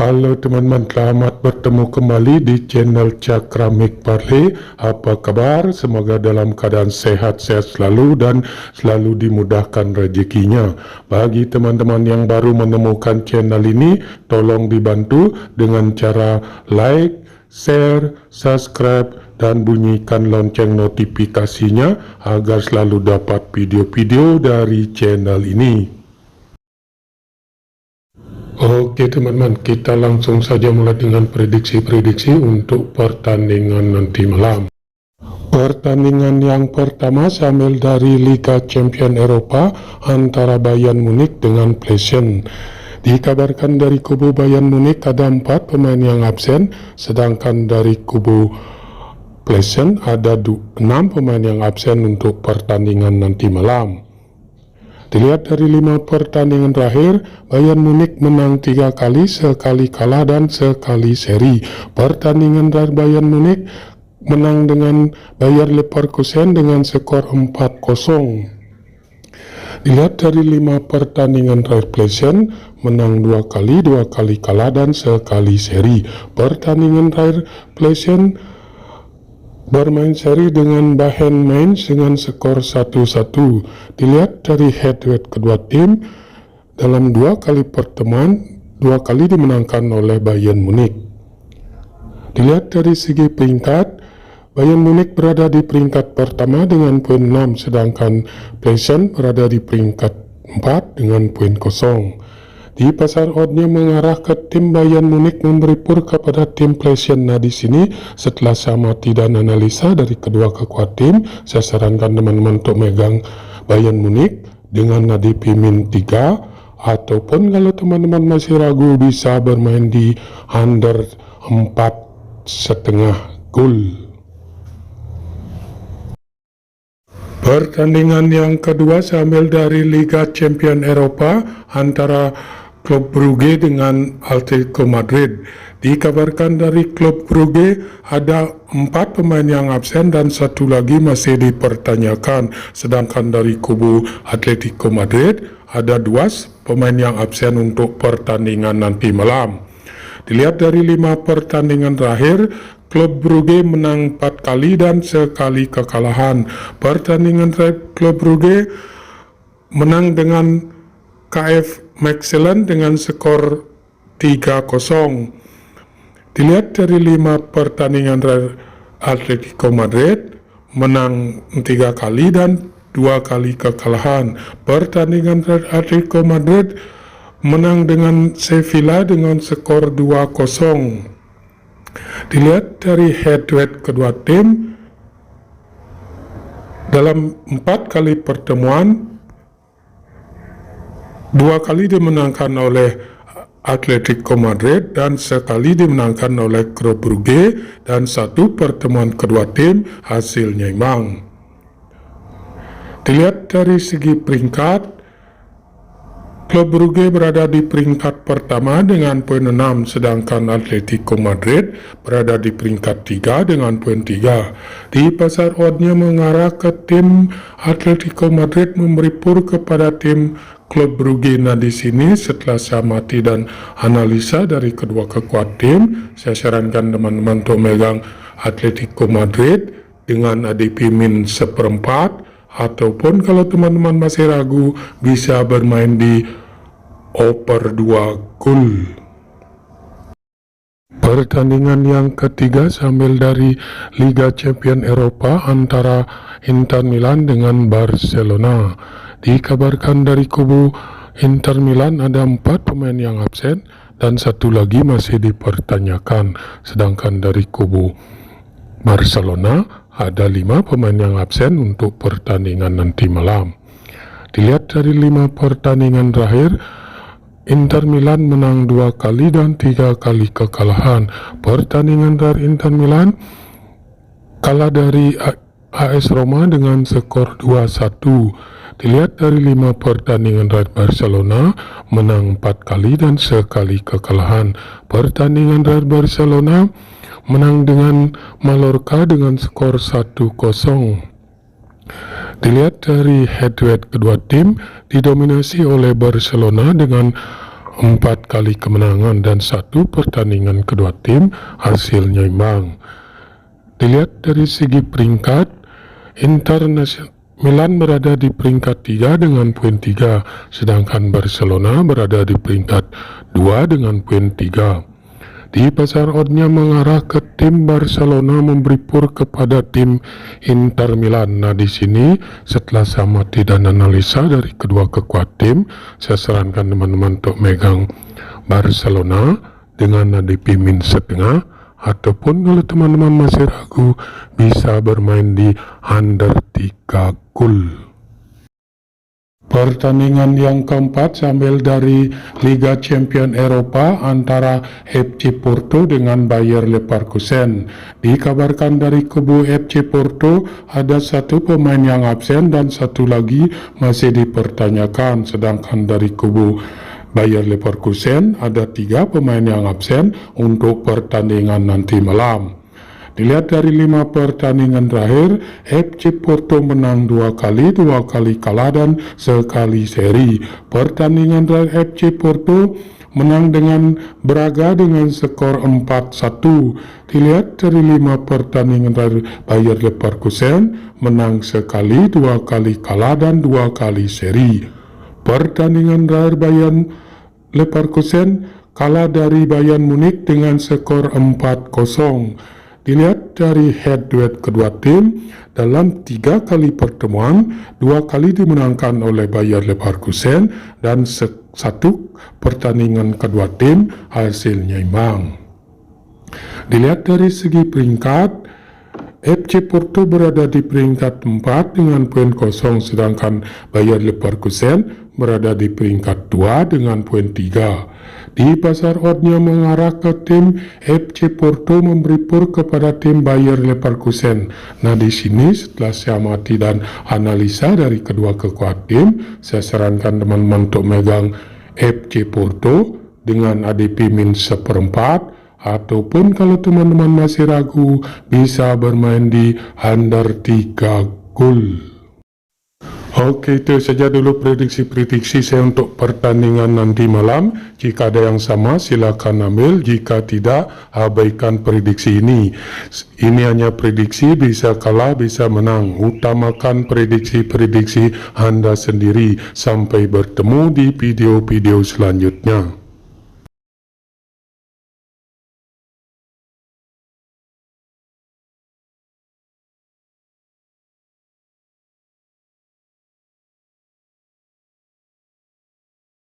Halo teman-teman, selamat bertemu kembali di channel Cakramik Parley. Apa kabar? Semoga dalam keadaan sehat-sehat selalu dan selalu dimudahkan rezekinya. Bagi teman-teman yang baru menemukan channel ini, tolong dibantu dengan cara like, share, subscribe, dan bunyikan lonceng notifikasinya agar selalu dapat video-video dari channel ini. Oke teman-teman, kita langsung saja mulai dengan prediksi-prediksi untuk pertandingan nanti malam. Pertandingan yang pertama sambil dari Liga Champion Eropa antara Bayern Munich dengan Plzen. Dikabarkan dari kubu Bayern Munich ada 4 pemain yang absen, sedangkan dari kubu Plzen ada 6 pemain yang absen untuk pertandingan nanti malam. Dilihat dari 5 pertandingan terakhir, Bayern Munich menang 3 kali, sekali kalah dan sekali seri. Pertandingan dari Bayern Munich menang dengan Bayer Leverkusen dengan skor 4-0. Dilihat dari 5 pertandingan terakhir, Plzen menang 2 kali kalah dan sekali seri. Pertandingan terakhir Plzen bermain seri dengan Bayern Mainz dengan skor 1-1. Dilihat dari head-to-head kedua tim, dalam 2 kali pertemuan, 2 kali dimenangkan oleh Bayern Munich. Dilihat dari segi peringkat, Bayern Munich berada di peringkat pertama dengan poin 6, sedangkan Plzen berada di peringkat 4 dengan poin 0. Di pasar oddnya mengarah ke tim Bayern Munich memberi pur kepada tim Plzen. Nah di sini setelah samati dan analisa dari kedua kekuatan tim, saya sarankan teman-teman untuk megang Bayern Munich dengan ADP min 3, ataupun kalau teman-teman masih ragu bisa bermain di under 4,5 gol. Pertandingan yang kedua sambil dari Liga Champion Eropa antara Klub Brugge dengan Atletico Madrid. Dikabarkan dari Klub Brugge ada 4 pemain yang absen dan 1 lagi masih dipertanyakan. Sedangkan dari kubu Atletico Madrid ada 2 pemain yang absen untuk pertandingan nanti malam. Dilihat dari 5 pertandingan terakhir, Klub Brugge menang 4 kali dan sekali kekalahan. Pertandingan terakhir Klub Brugge menang dengan KF Mechelen dengan skor 3-0. Dilihat dari 5 pertandingan terakhir, Atletico Madrid menang 3 kali dan 2 kali kekalahan. Pertandingan terakhir Atletico Madrid menang dengan Sevilla dengan skor 2-0. Dilihat dari head-to-head kedua tim, dalam 4 kali pertemuan, 2 kali dimenangkan oleh Atletico Madrid dan sekali dimenangkan oleh Klub Brugge, dan 1 pertemuan kedua tim hasilnya imbang. Dilihat dari segi peringkat, Klub Brugge berada di peringkat pertama dengan poin 6, sedangkan Atletico Madrid berada di peringkat 3 dengan poin 3. Di pasar oddnya mengarah ke tim Atletico Madrid memberi pur kepada tim Klub Brugge. Nah di sini setelah samati dan analisa dari kedua kekuatan tim, saya sarankan teman-teman untuk megang Atletico Madrid dengan ADP min 1/4. Ataupun kalau teman-teman masih ragu, bisa bermain di over 2 gol. Pertandingan yang ketiga sambil dari Liga Champion Eropa antara Inter Milan dengan Barcelona. Dikabarkan dari kubu Inter Milan ada 4 pemain yang absen dan 1 lagi masih dipertanyakan. Sedangkan dari kubu Barcelona ada 5 pemain yang absen untuk pertandingan nanti malam. Dilihat dari 5 pertandingan terakhir, Inter Milan menang 2 kali dan 3 kali kekalahan. Pertandingan dari Inter Milan kalah dari AS Roma dengan skor 2-1. Dilihat dari 5 pertandingan dari Barcelona menang 4 kali dan sekali kekalahan. Pertandingan dari Barcelona menang dengan Mallorca dengan skor 1-0. Dilihat dari head-to-head kedua tim, didominasi oleh Barcelona dengan 4 kali kemenangan dan 1 pertandingan kedua tim hasilnya imbang. Dilihat dari segi peringkat, Inter Milan berada di peringkat 3 dengan poin 3, sedangkan Barcelona berada di peringkat 2 dengan poin 3. Di pasar oddnya mengarah ke tim Barcelona memberi pur kepada tim Inter Milan. Nah, di sini setelah samati dan analisa dari kedua kekuatan tim, saya sarankan teman-teman untuk megang Barcelona dengan ADP min setengah, ataupun kalau teman-teman masih ragu bisa bermain di under 3 gol. Pertandingan yang keempat sambil dari Liga Champion Eropa antara FC Porto dengan Bayer Leverkusen. Dikabarkan dari kubu FC Porto ada 1 pemain yang absen dan 1 lagi masih dipertanyakan, sedangkan dari kubu Bayer Leverkusen ada 3 pemain yang absen untuk pertandingan nanti malam. Dilihat dari 5 pertandingan terakhir, FC Porto menang 2 kali, 2 kali kalah dan sekali seri. Pertandingan terakhir FC Porto menang dengan Braga dengan skor 4-1. Dilihat dari 5 pertandingan terakhir, Bayer Leverkusen menang sekali, 2 kali kalah dan 2 kali seri. Pertandingan terakhir Bayer Leverkusen kalah dari Bayern Munich dengan skor 4-0. Dilihat dari head-to-head kedua tim, dalam 3 kali pertemuan, 2 kali dimenangkan oleh Bayer Leverkusen dan 1 pertandingan kedua tim hasilnya imbang. Dilihat dari segi peringkat, FC Porto berada di peringkat 4 dengan poin 0, sedangkan Bayer Leverkusen berada di peringkat 2 dengan poin 3. Di pasar oddnya mengarah ke tim FC Porto memberi pur kepada tim Bayer Leverkusen. Nah, di sini setelah saya amati dan analisa dari kedua kekuatan tim, saya sarankan teman-teman untuk megang FC Porto dengan ADP min 1/4, ataupun kalau teman-teman masih ragu bisa bermain di under 3 gol. Oke, itu saja dulu prediksi-prediksi saya untuk pertandingan nanti malam. Jika ada yang sama silakan ambil, jika tidak abaikan prediksi ini. Ini hanya prediksi, bisa kalah bisa menang. Utamakan prediksi-prediksi Anda sendiri. Sampai bertemu di video-video selanjutnya.